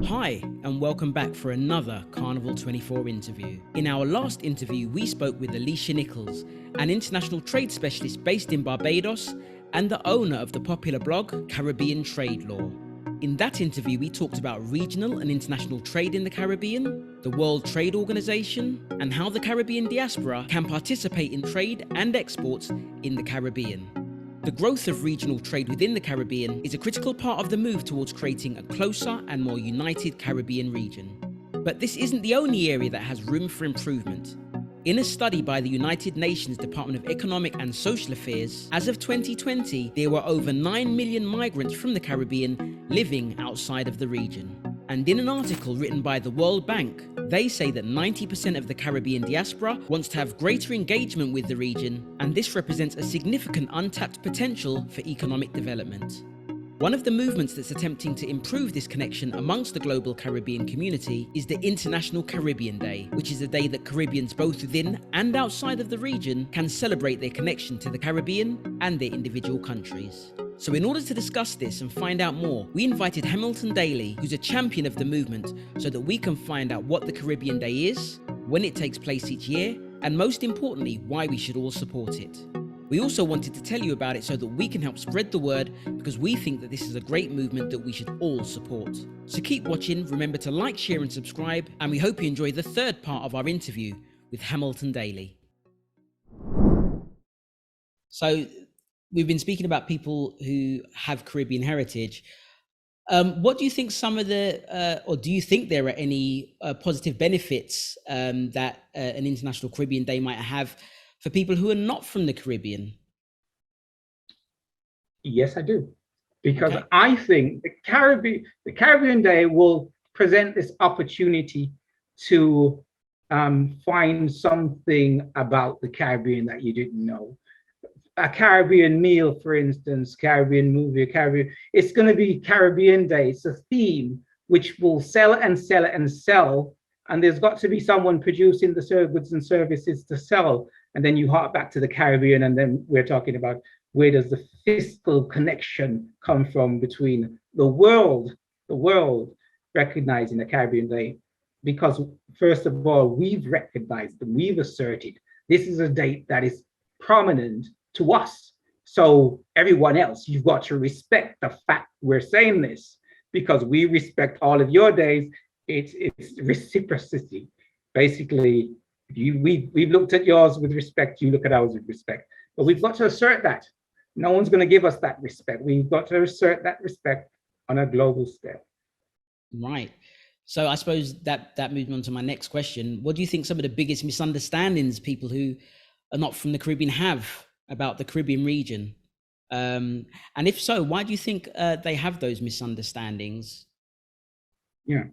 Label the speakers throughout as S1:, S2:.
S1: Hi, and welcome back for another Carnival 24 interview. In our last interview, we spoke with Alicia Nicholls, an international trade specialist based in Barbados and the owner of the popular blog Caribbean Trade Law. In that interview, we talked about regional and international trade in the Caribbean, the World Trade Organization, and how the Caribbean diaspora can participate in trade and exports in the Caribbean. The growth of regional trade within the Caribbean is a critical part of the move towards creating a closer and more united Caribbean region. But this isn't the only area that has room for improvement. In a study by the United Nations Department of Economic and Social Affairs, as of 2020, there were over 9 million migrants from the Caribbean living outside of the region. And in an article written by the World Bank, they say that 90% of the Caribbean diaspora wants to have greater engagement with the region, and this represents a significant untapped potential for economic development. One of the movements that's attempting to improve this connection amongst the global Caribbean community is the International Caribbean Day, which is a day that Caribbeans both within and outside of the region can celebrate their connection to the Caribbean and their individual countries. So in order to discuss this and find out more, we invited Hamilton Daley, who's a champion of the movement, so that we can find out what the Caribbean Day is, when it takes place each year, and most importantly, why we should all support it. We also wanted to tell you about it so that we can help spread the word, because we think that this is a great movement that we should all support. So keep watching, remember to like, share and subscribe, and we hope you enjoy the third part of our interview with Hamilton Daley. So we've been speaking about people who have Caribbean heritage. What do you think some of the, or do you think there are any positive benefits that an International Caribbean Day might have for people who are not from the Caribbean?
S2: Yes, I do. Because okay. I think the Caribbean Day will present this opportunity to find something about the Caribbean that you didn't know. A Caribbean meal, for instance, Caribbean movie, it's going to be Caribbean Day. It's a theme which will sell and sell and sell. And there's got to be someone producing the goods and services to sell. And then you hark back to the Caribbean, and then we're talking about where does the fiscal connection come from between the world recognizing the Caribbean Day. Because first of all, we've recognized and we've asserted this is a date that is prominent to us. So everyone else, you've got to respect the fact we're saying this, because we respect all of your days. It's reciprocity. Basically, we've looked at yours with respect, you look at ours with respect. But we've got to assert that. No one's going to give us that respect. We've got to assert that respect on a global scale.
S1: Right. So I suppose that moves on to my next question. What do you think some of the biggest misunderstandings people who are not from the Caribbean have about the Caribbean region? And if so, why do you think they have those misunderstandings?
S2: Yeah.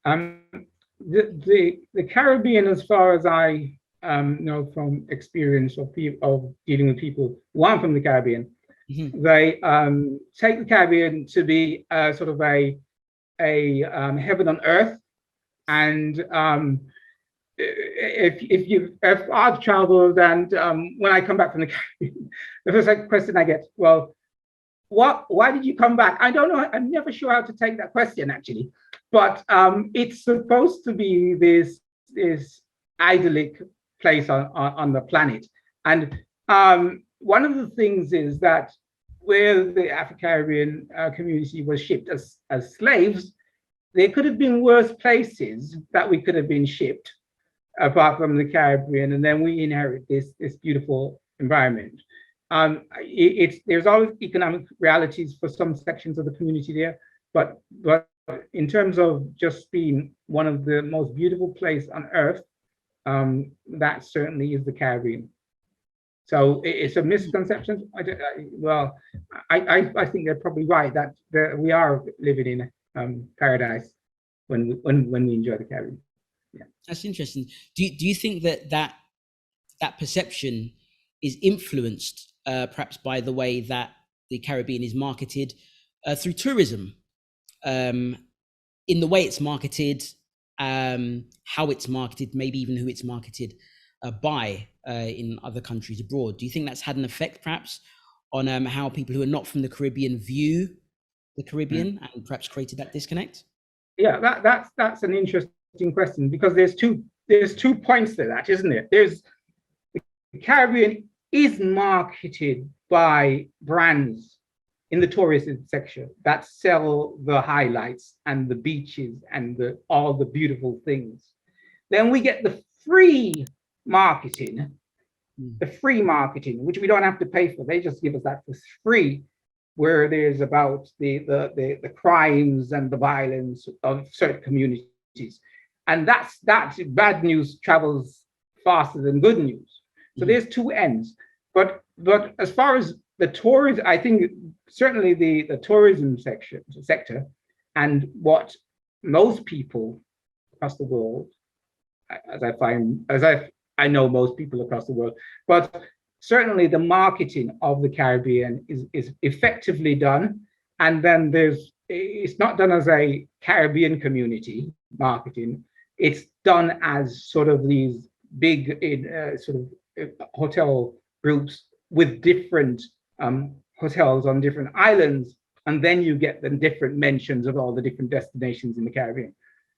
S2: The Caribbean, as far as I know from experience of dealing with people who aren't from the Caribbean, they take the Caribbean to be sort of a heaven on earth. And if I've traveled and when I come back from the Caribbean, the first question I get, well, why did you come back? I don't know. I'm never sure how to take that question, actually. But it's supposed to be this idyllic place on the planet. And one of the things is that where the Afro-Caribbean community was shipped as slaves, there could have been worse places that we could have been shipped apart from the Caribbean. And then we inherit this beautiful environment. There's always economic realities for some sections of the community there, but in terms of just being one of the most beautiful places on earth, that certainly is the Caribbean. So it's a misconception. I think they're probably right that we are living in paradise when we enjoy the Caribbean. Yeah,
S1: that's interesting. Do you think that perception is influenced perhaps by the way that the Caribbean is marketed through tourism, in the way it's marketed, how it's marketed, maybe even who it's marketed by in other countries abroad? Do you think that's had an effect perhaps on how people who are not from the Caribbean view the Caribbean and perhaps created that disconnect?
S2: Yeah, that's an interesting question, because there's two points to that, isn't it? There's the Caribbean is marketed by brands in the tourism sector that sell the highlights and the beaches and all the beautiful things. Then we get the free marketing, which we don't have to pay for. They just give us that for free, where there's about the crimes and the violence of certain communities. And that's bad news travels faster than good news. So there's two ends. But as far as the tourism, I think certainly the tourism sector, and what most people across the world, I know most people across the world, but certainly the marketing of the Caribbean is effectively done. And then it's not done as a Caribbean community marketing. It's done as sort of these big hotel groups with different hotels on different islands, and then you get the different mentions of all the different destinations in the Caribbean.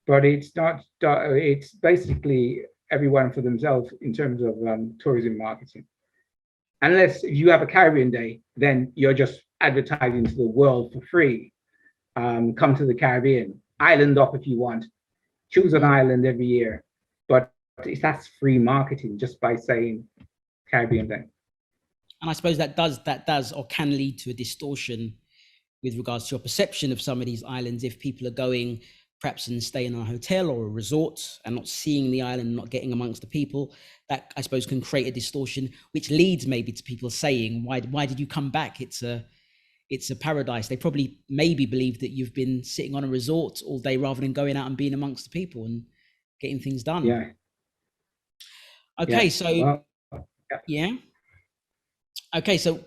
S2: But it's not, it's basically everyone for themselves in terms of tourism marketing. Unless you have a Caribbean Day, then you're just advertising to the world for free. Come to the Caribbean, island up if you want, choose an island every year. But that's free marketing just by saying Caribbean Day.
S1: And I suppose that does or can lead to a distortion with regards to your perception of some of these islands. If people are going perhaps and staying in a hotel or a resort and not seeing the island, not getting amongst the people, that I suppose can create a distortion, which leads maybe to people saying, why did you come back? It's a paradise. They probably maybe believe that you've been sitting on a resort all day rather than going out and being amongst the people and getting things done.
S2: Yeah.
S1: Okay,
S2: yeah.
S1: So
S2: well,
S1: yeah. Okay, so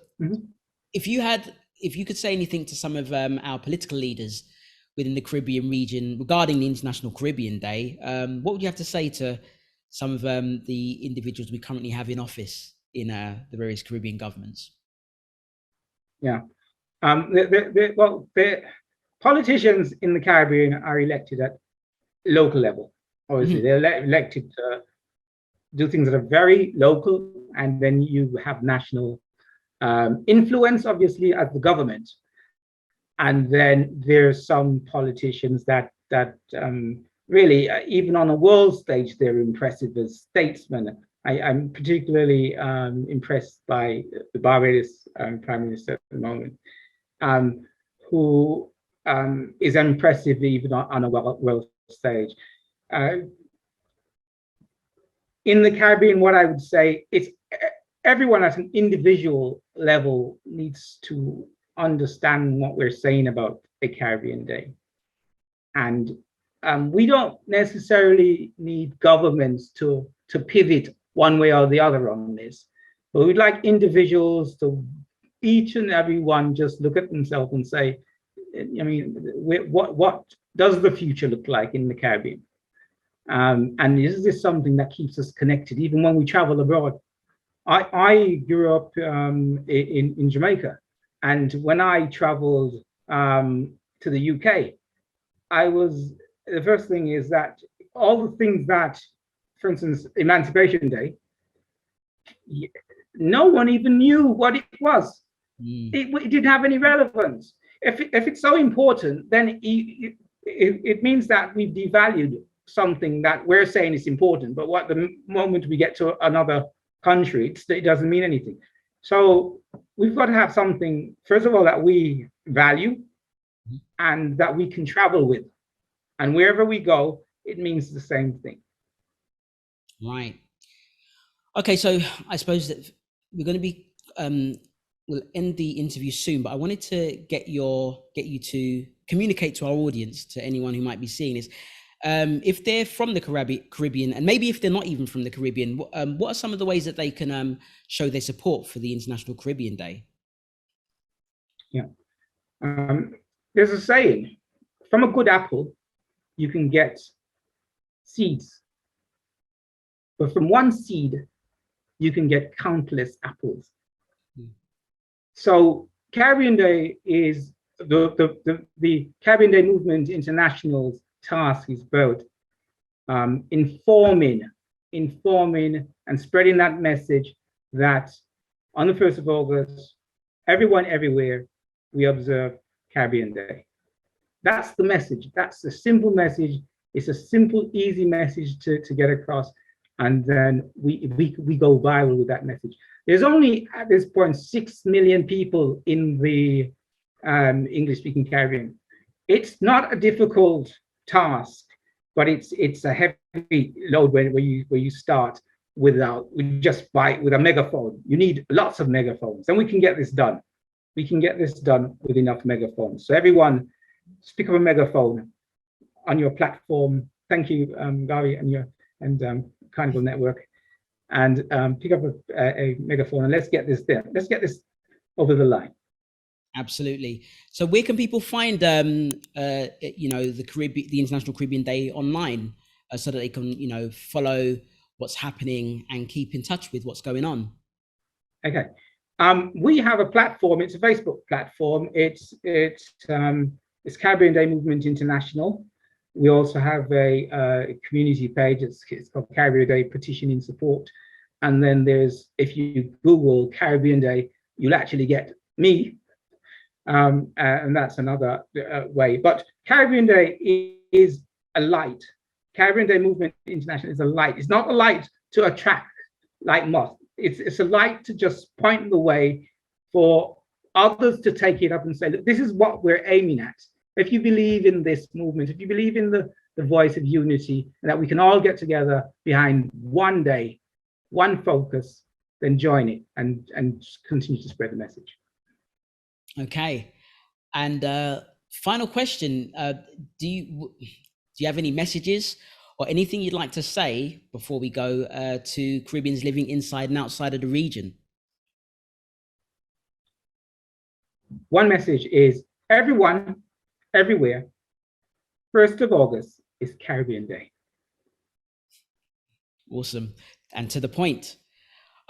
S1: if you could say anything to some of our political leaders within the Caribbean region regarding the International Caribbean Day, what would you have to say to some of the individuals we currently have in office in the various Caribbean governments?
S2: Yeah, the politicians in the Caribbean are elected at local level. Obviously, they're elected to do things that are very local, and then you have national influence, obviously, as the government. And then there's some politicians that really, even on a world stage, they're impressive as statesmen. I'm particularly impressed by the Barbados Prime Minister at the moment, who is impressive even on a world stage. In the Caribbean, what I would say is everyone at an individual level needs to understand what we're saying about a Caribbean Day. And we don't necessarily need governments to pivot one way or the other on this, but we'd like individuals to, each and every one, just look at themselves and say, I mean, what does the future look like in the Caribbean? And is this something that keeps us connected, even when we travel abroad? I grew up in Jamaica, and when I traveled to the UK, the first thing is that all the things that, for instance, Emancipation Day, no one even knew what it was. It didn't have any relevance. If it's so important, then it means that we've devalued something that we're saying is important, but what the moment we get to another country, it doesn't mean anything. So we've got to have something, first of all, that we value and that we can travel with. And wherever we go, it means the same thing.
S1: Right. Okay, so I suppose that we're going to be, we'll end the interview soon, but I wanted to get you to communicate to our audience, to anyone who might be seeing this, if they're from the Caribbean, and maybe if they're not even from the Caribbean, what are some of the ways that they can show their support for the International Caribbean Day?
S2: Yeah, there's a saying, from a good apple, you can get seeds, but from one seed, you can get countless apples. So Caribbean Day is the Caribbean Day Movement International's task is about informing and spreading that message that on the 1st of August, everyone everywhere, we observe Caribbean Day. That's the message. That's a simple message. It's a simple, easy message to get across. And then we go viral with that message. There's only, at this point, 6 million people in the English-speaking Caribbean. It's not a difficult task, but it's a heavy load where you start with a megaphone. You need lots of megaphones, and we can get this done. We can get this done with enough megaphones. So everyone, pick up a megaphone on your platform. Thank you, 𝐷𝐲𝐵 and Carnival Network, and pick up a megaphone and let's get this there. Let's get this over the line.
S1: Absolutely. So where can people find, the International Caribbean Day online, so that they can, follow what's happening and keep in touch with what's going on?
S2: Okay. We have a platform. It's a Facebook platform. It's Caribbean Day Movement International. We also have a community page. It's called Caribbean Day Petitioning Support. And then there's, if you Google Caribbean Day, you'll actually get me. And that's another way. But Caribbean Day is a light. Caribbean Day Movement International is a light. It's not a light to attract like moth. It's a light to just point the way for others to take it up and say, look, this is what we're aiming at. If you believe in this movement, if you believe in the voice of unity, and that we can all get together behind one day, one focus, then join it and continue to spread the message. Okay.
S1: And final question, do you have any messages or anything you'd like to say before we go to Caribbeans living inside and outside of the region?
S2: One message is, everyone, everywhere, 1st of August is Caribbean Day.
S1: Awesome. And to the point.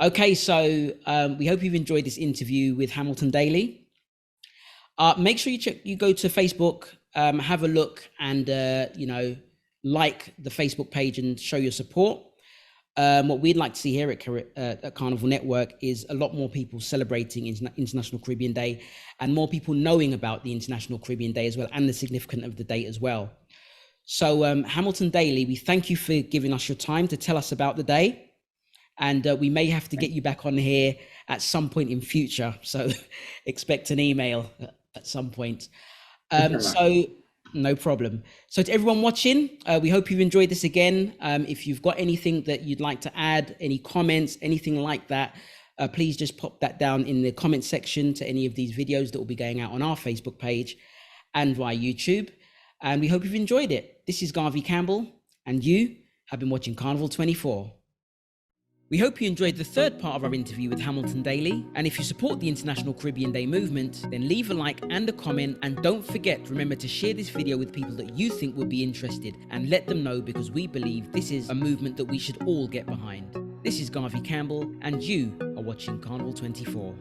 S1: Okay, so we hope you've enjoyed this interview with Hamilton Daley. Make sure you go to Facebook, have a look, and like the Facebook page and show your support. What we'd like to see here at Carnival Network is a lot more people celebrating International Caribbean Day, and more people knowing about the International Caribbean Day as well, and the significance of the date as well. So Hamilton Daley, we thank you for giving us your time to tell us about the day, and we may have to get you back on here at some point in future, so expect an email at some point. So no problem. So to everyone watching, we hope you've enjoyed this again. If you've got anything that you'd like to add, any comments, anything like that, please just pop that down in the comment section to any of these videos that will be going out on our Facebook page and via YouTube. And we hope you've enjoyed it. This is 𝐷𝐲𝐵, and you have been watching Carnival 24. We hope you enjoyed the third part of our interview with Hamilton Daley, and if you support the International Caribbean Day movement, then leave a like and a comment, and don't forget, remember to share this video with people that you think would be interested, and let them know, because we believe this is a movement that we should all get behind. This is 𝗷𝐲𝐵, and you are watching Carnival 24.